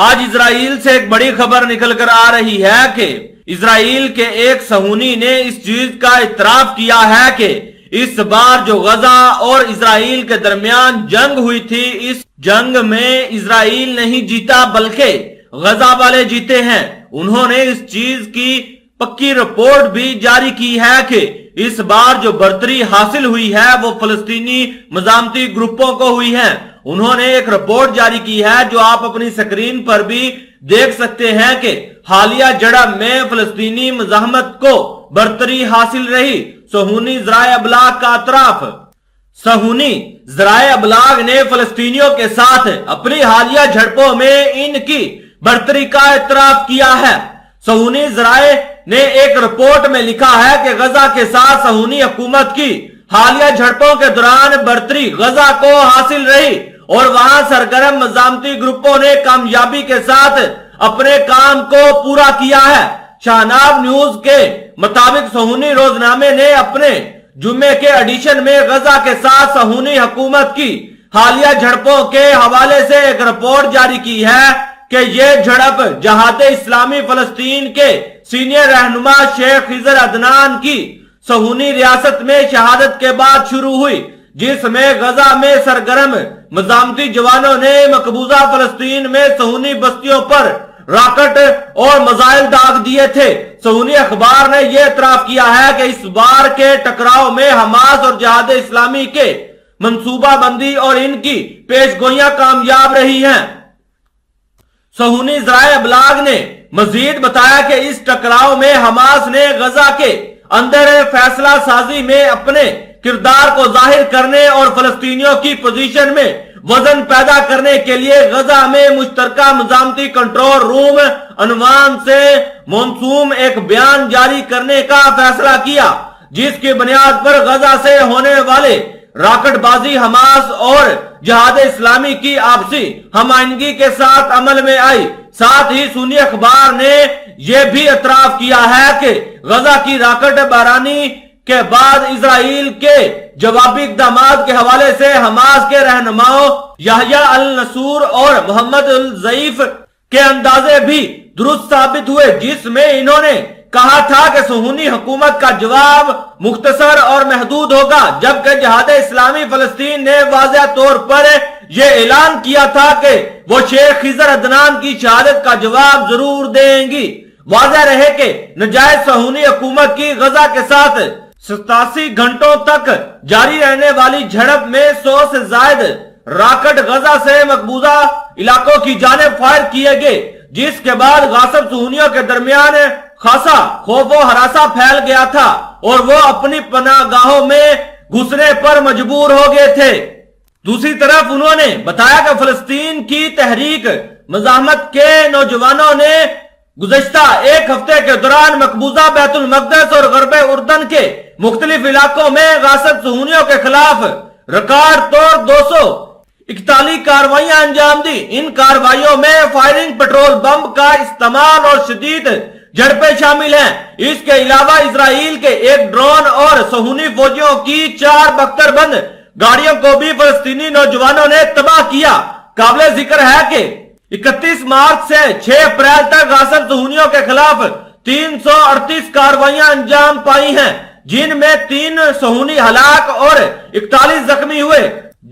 آج اسرائیل سے ایک بڑی خبر نکل کر آ رہی ہے کہ اسرائیل کے ایک صہیونی نے اس چیز کا اعتراف کیا ہے کہ اس بار جو غزہ اور اسرائیل کے درمیان جنگ ہوئی تھی، اس جنگ میں اسرائیل نہیں جیتا بلکہ غزہ والے جیتے ہیں۔ انہوں نے اس چیز کی پکی رپورٹ بھی جاری کی ہے کہ اس بار جو برتری حاصل ہوئی ہے وہ فلسطینی مزاحمتی گروپوں کو ہوئی ہے۔ انہوں نے ایک رپورٹ جاری کی ہے جو آپ اپنی سکرین پر بھی دیکھ سکتے ہیں کہ حالیہ جڑب میں فلسطینی مزاحمت کو برتری حاصل رہی۔ صہیونی ذرائع ابلاغ کا اعتراف۔ صہیونی ذرائع ابلاغ نے فلسطینیوں کے ساتھ اپنی حالیہ جھڑپوں میں ان کی برتری کا اعتراف کیا ہے۔ صہیونی ذرائع نے ایک رپورٹ میں لکھا ہے کہ غزہ کے ساتھ صہیونی حکومت کی حالیہ جھڑپوں کے دوران برتری غزہ کو حاصل رہی اور وہاں سرگرم مزاحمتی گروپوں نے کامیابی کے ساتھ اپنے کام کو پورا کیا ہے۔ شاہنامہ نیوز کے مطابق صہیونی روزنامے نے اپنے جمعے کے ایڈیشن میں غزہ کے ساتھ صہیونی حکومت کی حالیہ جھڑپوں کے حوالے سے ایک رپورٹ جاری کی ہے کہ یہ جھڑپ جہاد اسلامی فلسطین کے سینئر رہنما شیخ خضر عدنان کی صہیونی ریاست میں شہادت کے بعد شروع ہوئی، جس میں غزہ میں سرگرم مزاحمتی جوانوں نے مقبوضہ فلسطین میں صہیونی بستیوں پر راکٹ اور میزائل داغ دیے تھے۔ صہیونی اخبار نے یہ اعتراف کیا ہے کہ اس بار کے ٹکراؤ میں حماس اور جہاد اسلامی کے منصوبہ بندی اور ان کی پیش گوئیاں کامیاب رہی ہیں۔ صہیونی ذرائع ابلاغ نے مزید بتایا کہ اس ٹکراؤ میں حماس نے غزہ کے اندر فیصلہ سازی میں اپنے کردار کو ظاہر کرنے اور فلسطینیوں کی پوزیشن میں وزن پیدا کرنے کے لیے غزہ میں مشترکہ مزاحمتی کنٹرول روم عنوان سے موسوم ایک بیان جاری کرنے کا فیصلہ کیا، جس کی بنیاد پر غزہ سے ہونے والے راکٹ بازی حماس اور جہاد اسلامی کی آپسی ہم آہنگی کے ساتھ عمل میں آئی۔ ساتھ ہی صہیونی اخبار نے یہ بھی اعتراف کیا ہے کہ غزہ کی راکٹ بارانی کے بعد اسرائیل کے جوابی اقدامات کے حوالے سے حماس کے رہنماؤں یحییٰ النصور اور محمد الضعیف کے اندازے بھی درست ثابت ہوئے، جس میں انہوں نے کہا تھا کہ صہیونی حکومت کا جواب مختصر اور محدود ہوگا، جبکہ جہاد اسلامی فلسطین نے واضح طور پر یہ اعلان کیا تھا کہ وہ شیخ خضر عدنان کی شہادت کا جواب ضرور دیں گی۔ واضح رہے کہ ناجائز صہیونی حکومت کی غزہ کے ساتھ 87 گھنٹوں تک جاری رہنے والی جھڑپ میں 100 سے زائد راکٹ غزہ سے مقبوضہ علاقوں کی جانب فائر کیے گئے، جس کے بعد غاصب صہیونیوں کے درمیان خاصا خوف و ہراساں پھیل گیا تھا اور وہ اپنی پناہ گاہوں میں گھسنے پر مجبور ہو گئے تھے۔ دوسری طرف انہوں نے بتایا کہ فلسطین کی تحریک مزاحمت کے نوجوانوں نے گزشتہ ایک ہفتے کے دوران مقبوضہ بیت المقدس اور غرب اردن کے مختلف علاقوں میں غاصب صہیونیوں کے خلاف ریکارڈ توڑ 241 کارروائیاں انجام دی۔ ان کارروائیوں میں فائرنگ، پیٹرول بم کا استعمال اور شدید جھڑپیں شامل ہیں۔ اس کے علاوہ اسرائیل کے ایک ڈرون اور صہیونی فوجیوں کی 4 بختر بند گاڑیوں کو بھی فلسطینی نوجوانوں نے تباہ کیا۔ قابل ذکر ہے کہ 31 مارچ سے 6 اپریل تک غاصب صہیونیوں کے خلاف 338 کارروائیاں انجام پائی ہیں، جن میں 3 صہیونی ہلاک اور 41 زخمی ہوئے،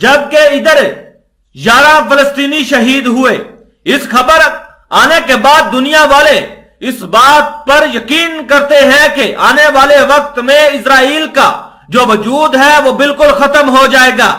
جبکہ ادھر 11 فلسطینی شہید ہوئے۔ اس خبر آنے کے بعد دنیا والے اس بات پر یقین کرتے ہیں کہ آنے والے وقت میں اسرائیل کا جو وجود ہے وہ بالکل ختم ہو جائے گا۔